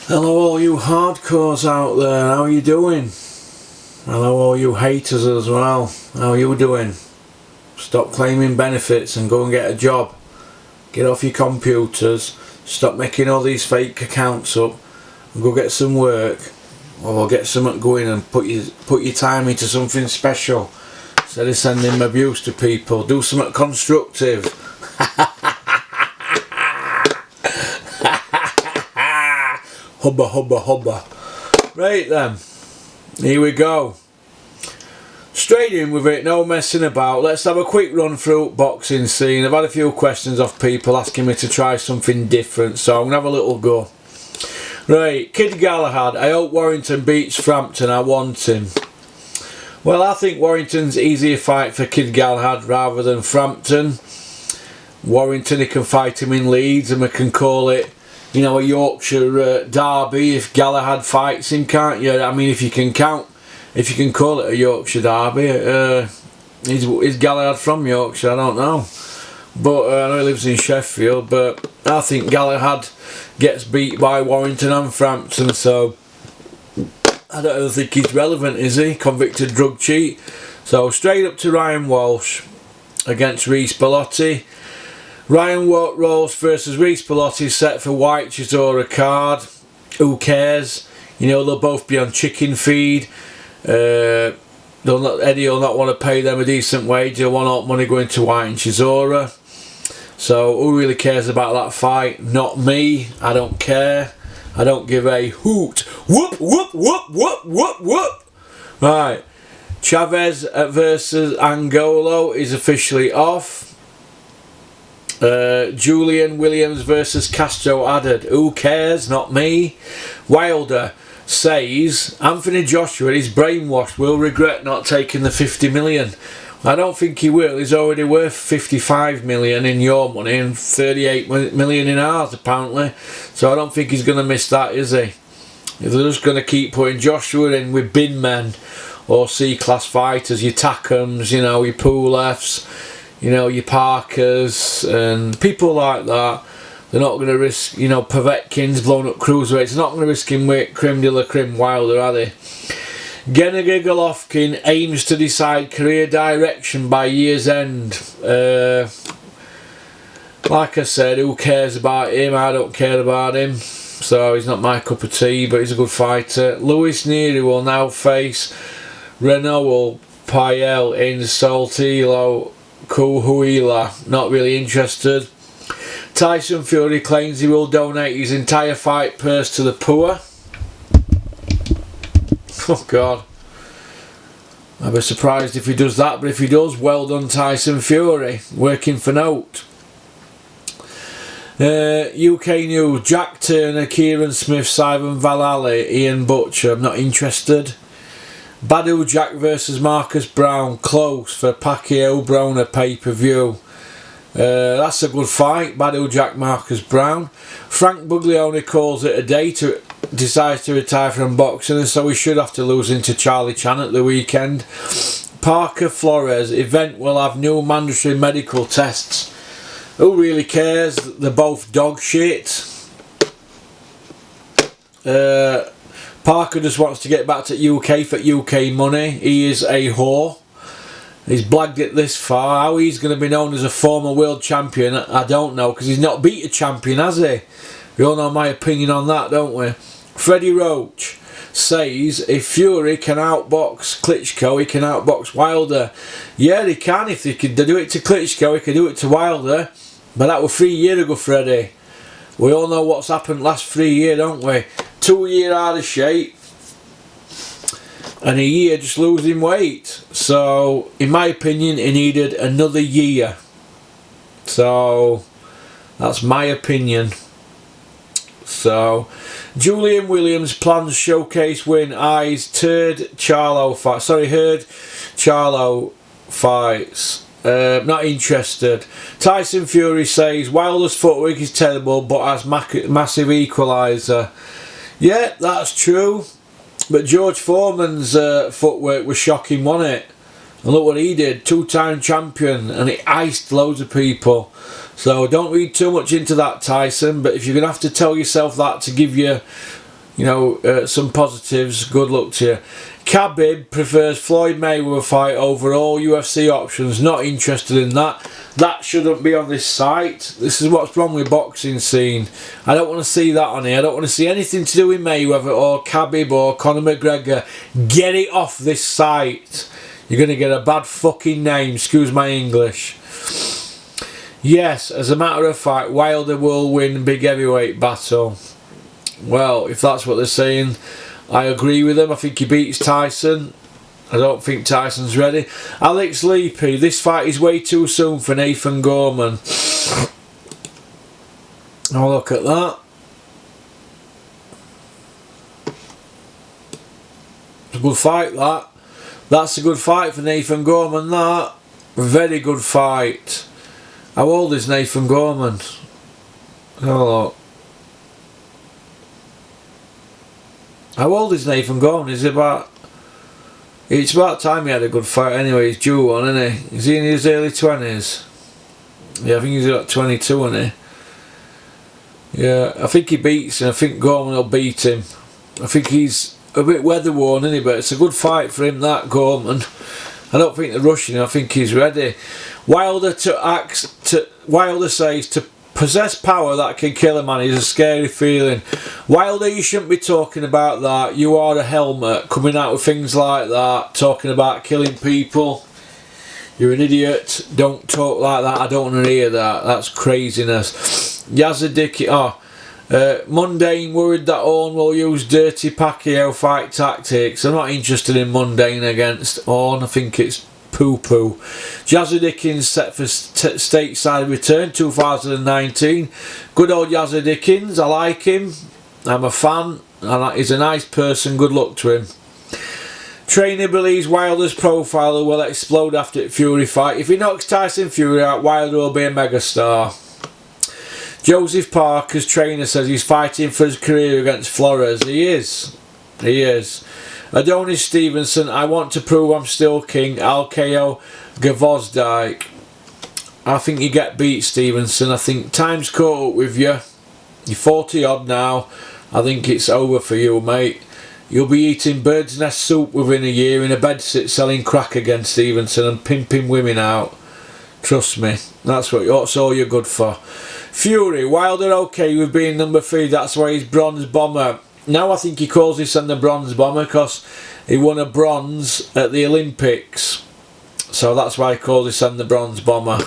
Hello all you hardcores out there, how are you doing? Hello all you haters as well, how are you doing? Stop claiming benefits and go and get a job. Get off your computers, stop making all these fake accounts up and go get some work, or get something going and put your time into something special instead of sending abuse to people. Do something constructive. Hubba hubba hubba. Right then, here we go. Straight in with it, no messing about. Let's have a quick run through boxing scene. I've had a few questions off people asking me to try something different, so I'm going to have a little go. Right, Kid Galahad. I hope Warrington beats Frampton. I want him. Well, I think Warrington's easier fight for Kid Galahad rather than Frampton. Warrington, he can fight him in Leeds and we can call it, you know, a Yorkshire derby if Galahad fights him, can't you? I mean, if you can call it a Yorkshire derby. Is Galahad from Yorkshire? I don't know. But I know he lives in Sheffield, but I think Galahad gets beat by Warrington and Frampton, so I don't think he's relevant, is he? Convicted drug cheat. So straight up to Ryan Walsh against Reece Bellotti. Ryan Walsh versus Reece Bellotti set for White Chisora card. Who cares? You know, they'll both be on chicken feed. Eddie will not want to pay them a decent wage. He'll want all money going to White and Chisora. So who really cares about that fight? Not me. I don't care. I don't give a hoot. Whoop whoop whoop whoop whoop whoop. Right. Chavez versus Angolo is officially off. Julian Williams versus Castro added. Who cares? Not me. Wilder says Anthony Joshua is brainwashed, will regret not taking the 50 million. I don't think he will. He's already worth 55 million in your money and 38 million in ours apparently, so I don't think he's going to miss that, is he? If they're just going to keep putting Joshua in with bin men or C-class fighters, your Takums, you know, your Pulefs, you know, your Parkers and people like that, they're not going to risk, you know, Povetkins blowing up cruiserweights. They're not going to risk him with creme de la creme Wilder, are they? Gennady Golovkin aims to decide career direction by year's end. Like I said, who cares about him? I don't care about him. So he's not my cup of tea, but he's a good fighter. Luis Nery will now face Renault Pael in Saltillo Kuhuila. Not really interested. Tyson Fury claims he will donate his entire fight purse to the poor. Oh God, I'd be surprised if he does that, but if he does, well done Tyson Fury, working for note. UK news, Jack Turner, Kieran Smith, Simon Vallely, Ian Butcher, I'm not interested. Badu Jack versus Marcus Brown, close for Pacquiao Broner pay-per-view. That's a good fight, Badu Jack, Marcus Brown. Frank Buglioni calls it a day, decides to retire from boxing, and so he should have to lose into Charlie Chan at the weekend. Parker Flores, event will have new mandatory medical tests. Who really cares? They're both dog shit. Parker just wants to get back to UK for UK money. He is a whore. He's blagged it this far. How he's going to be known as a former world champion, I don't know, because he's not beat a champion, has he? We all know my opinion on that, don't we? Freddie Roach says if Fury can outbox Klitschko, he can outbox Wilder. Yeah, he can. If they could do it to Klitschko, he could do it to Wilder. But that was 3 years ago, Freddie. We all know what's happened last 3 years, don't we? 2 years out of shape and a year just losing weight. So, in my opinion, he needed another year. So, that's my opinion. So, Julian Williams plans showcase win, eyes Heard Charlo fights. Not interested. Tyson Fury says Wilder's footwork is terrible but has massive equaliser. Yeah, that's true. But George Foreman's footwork was shocking, wasn't it? And look what he did, 2-time champion, and it iced loads of people. So don't read too much into that, Tyson, but if you're going to have to tell yourself that to give you you know, some positives. Good luck to you. Khabib prefers Floyd Mayweather fight over all UFC options. Not interested in that. That shouldn't be on this site. This is what's wrong with boxing scene. I don't want to see that on here. I don't want to see anything to do with Mayweather or Khabib or Conor McGregor. Get it off this site. You're going to get a bad fucking name. Excuse my English. Yes, as a matter of fact, Wilder will win big heavyweight battle. Well, if that's what they're saying, I agree with them. I think he beats Tyson. I don't think Tyson's ready. Alex Leapy, this fight is way too soon for Nathan Gorman. Oh, look at that. It's a good fight, that. That's a good fight for Nathan Gorman, that. Very good fight. How old is Nathan Gorman? Oh, look. How old is Nathan Gorman? Is he about... It's about time he had a good fight anyway. He's due one, isn't he? Is he in his early 20s? Yeah, I think he's about 22, isn't he? Yeah, I think he beats him. I think Gorman will beat him. I think he's a bit weather worn, isn't he? But it's a good fight for him, that Gorman. I don't think they're rushing him. I think he's ready. Wilder says to possess power that can kill a man is a scary feeling. Wilder, you shouldn't be talking about that. You are a helmet, coming out with things like that, talking about killing people. You're an idiot. Don't talk like that. I don't want to hear that. That's craziness. Yazidiki. Mundane worried that Orn will use dirty Pacquiao fight tactics. I'm not interested in Mundane against Orn. I think it's poo-poo. Jazzy Dickens set for stateside return 2019. Good old Jazzy Dickens. I like him. I'm a fan. He's a nice person. Good luck to him. Trainer believes Wilder's profile will explode after the Fury fight. If he knocks Tyson Fury out, Wilder will be a megastar. Joseph Parker's trainer says he's fighting for his career against Flores. He is. He is. Adonis Stevenson, I want to prove I'm still king. Alkeo Gvozdyk. I think you get beat, Stevenson. I think time's caught up with you. You're 40 odd now. I think it's over for you, mate. You'll be eating bird's nest soup within a year in a bedsit selling crack again, Stevenson, and pimping women out. Trust me. That's all you're good for. Fury, Wilder okay with being number 3. That's why he's bronze bomber. Now I think he calls his son the bronze bomber because he won a bronze at the Olympics. So that's why he calls his son the bronze bomber.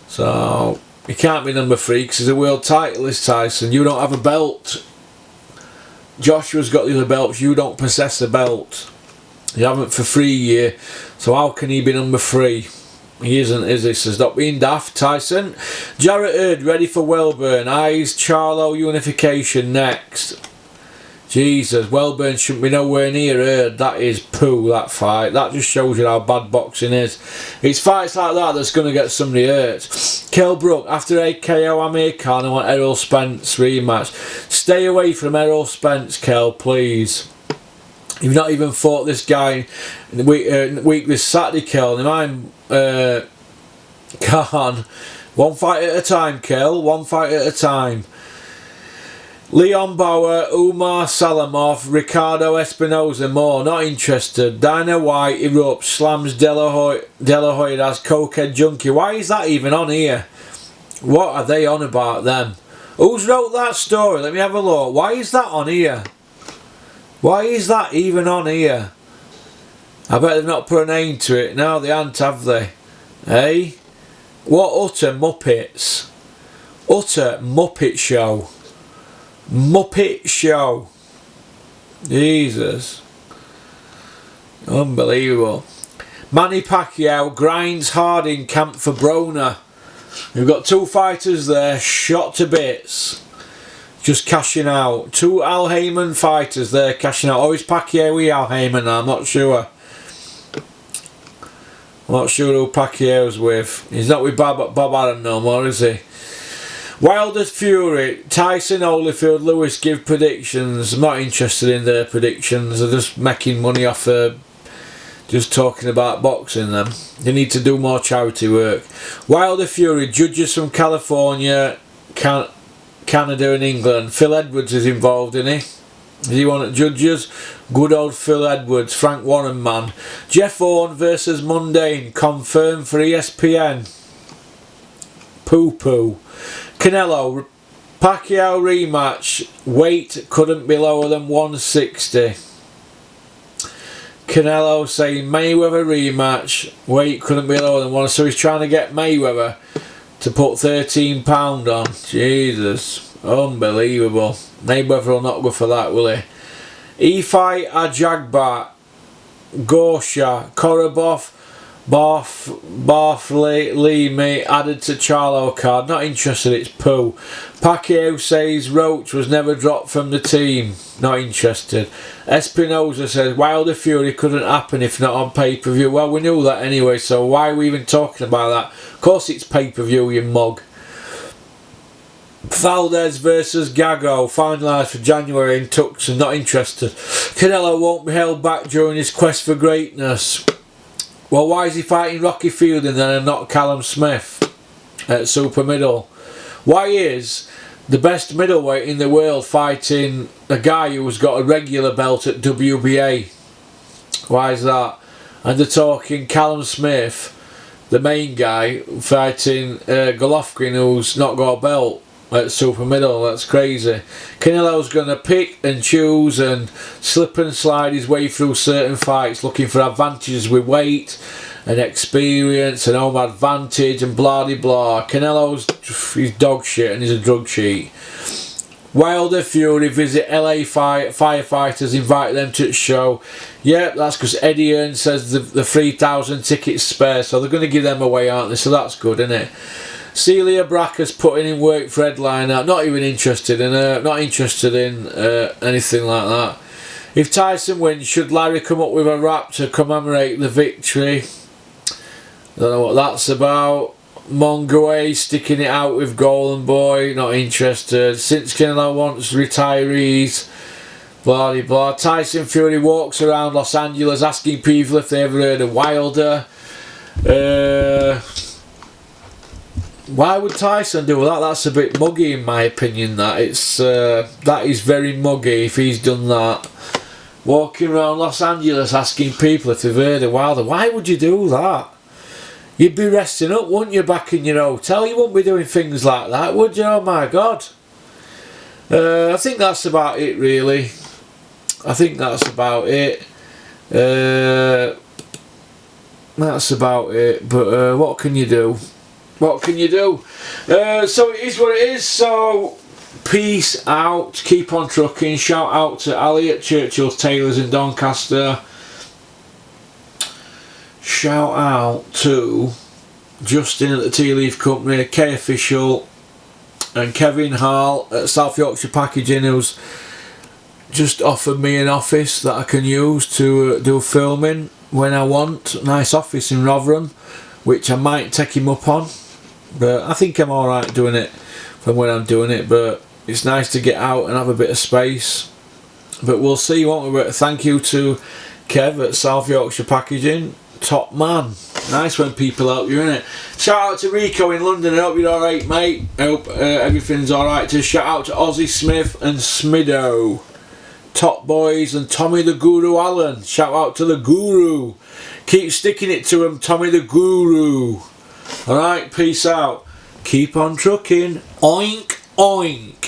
So he can't be number 3 because he's a world titleist, Tyson. You don't have a belt. Joshua's got the other belts. You don't possess a belt. You haven't for 3 years. So how can he be number 3? He isn't, is he? So stop being daft, Tyson. Jarrett Hurd ready for Wellburn. Eyes Charlo unification next. Jesus, Wellburn shouldn't be nowhere near Hurd. That is poo, that fight. That just shows you how bad boxing is. It's fights like that that's going to get somebody hurt. Kell Brook, after AKO Amir Khan, I want Errol Spence rematch. Stay away from Errol Spence, Kell, please. You've not even fought this guy in the week this Saturday, Kell. I'm Khan. One fight at a time, Kell. One fight at a time. Leon Bauer, Umar Salamov, Ricardo Espinoza, more. Not interested. Dana White erupts, slams De La Hoya as cokehead junkie. Why is that even on here? What are they on about them? Who's wrote that story? Let me have a look. Why is that on here? Why is that even on here? I bet they've not put a name to it. No, they haven't, have they? Hey? What utter muppets? Utter muppet show. Muppet show. Jesus. Unbelievable. Manny Pacquiao grinds hard in camp for Broner. We've got 2 fighters there, shot to bits. Just cashing out. 2 Al Heyman fighters there cashing out. Oh, is Pacquiao with Al Heyman now? I'm not sure. I'm not sure who Pacquiao's with. He's not with Bob Arum no more, is he? Wilder Fury, Tyson Holyfield, Lewis give predictions. I'm not interested in their predictions. They're just making money off just talking about boxing them. They need to do more charity work. Wilder Fury, judges from California, Canada and England. Phil Edwards is involved in it. Is he one at Judges? Good old Phil Edwards, Frank Warren man. Jeff Horn versus Mundane, confirmed for ESPN. Poo poo. Canelo, Pacquiao rematch, weight couldn't be lower than 160. Canelo saying Mayweather rematch, weight couldn't be lower than 1. So he's trying to get Mayweather to put £13 on. Jesus, unbelievable. Mayweather will not go for that, will he? Ify Ajagba, Gosha, Korobov, Barfley added to Charlo card. Not interested, it's poo. Pacquiao says Roach was never dropped from the team. Not interested. Espinoza says Wilder Fury couldn't happen if not on pay-per-view. Well, we knew that anyway, so why are we even talking about that? Of course it's pay-per-view, you mug. Valdez versus Gago, finalised for January in Tucson. Not interested. Canelo won't be held back during his quest for greatness. Well, why is he fighting Rocky Fielding then and not Callum Smith at super middle? Why is the best middleweight in the world fighting a guy who's got a regular belt at WBA? Why is that? And they're talking Callum Smith, the main guy, fighting Golovkin, who's not got a belt at super middle. That's crazy. Canelo's going to pick and choose and slip and slide his way through certain fights, looking for advantages with weight and experience and home advantage and blah de blah. Canelo's he's dog shit and he's a drug cheat. Wilder Fury visit LA firefighters, invite them to the show. Yep, that's because Eddie Earn says the 3,000 tickets spare, so they're going to give them away, aren't they? So that's good, isn't it? Celia Bracker's putting in work for headliner. Not even interested in her. Not interested in anything like that. If Tyson wins, should Larry come up with a rap to commemorate the victory? I don't know what that's about. Mongoe sticking it out with Golden Boy. Not interested. Since Canelo wants retirees. Blah blah blah. Tyson Fury walks around Los Angeles asking people if they ever heard of Wilder. Why would Tyson do that? That's a bit muggy in my opinion. That is very muggy if he's done that. Walking around Los Angeles asking people if they've heard of Wilder. Why would you do that? You'd be resting up, wouldn't you, back in your hotel? You wouldn't be doing things like that, would you? Oh my God. I think that's about it, really. I think that's about it. That's about it. But what can you do? What can you do? So it is what it is. So peace out. Keep on trucking. Shout out to Ali at Churchill's Tailors in Doncaster. Shout out to Justin at the Tea Leaf Company, K Official, and Kevin Hall at South Yorkshire Packaging, who's just offered me an office that I can use to do filming when I want. Nice office in Rotherham, which I might take him up on. But I think I'm alright doing it from when I'm doing it, but it's nice to get out and have a bit of space. But we'll see, won't we? But thank you to Kev at South Yorkshire Packaging. Top man. Nice when people help you, innit? Shout out to Rico in London. I hope you're alright, mate. I hope everything's alright. To shout out to Ozzy Smith and Smido, Top Boys, and Tommy the Guru Allen. Shout out to the Guru. Keep sticking it to him, Tommy the Guru. Alright, peace out. Keep on trucking. Oink, oink.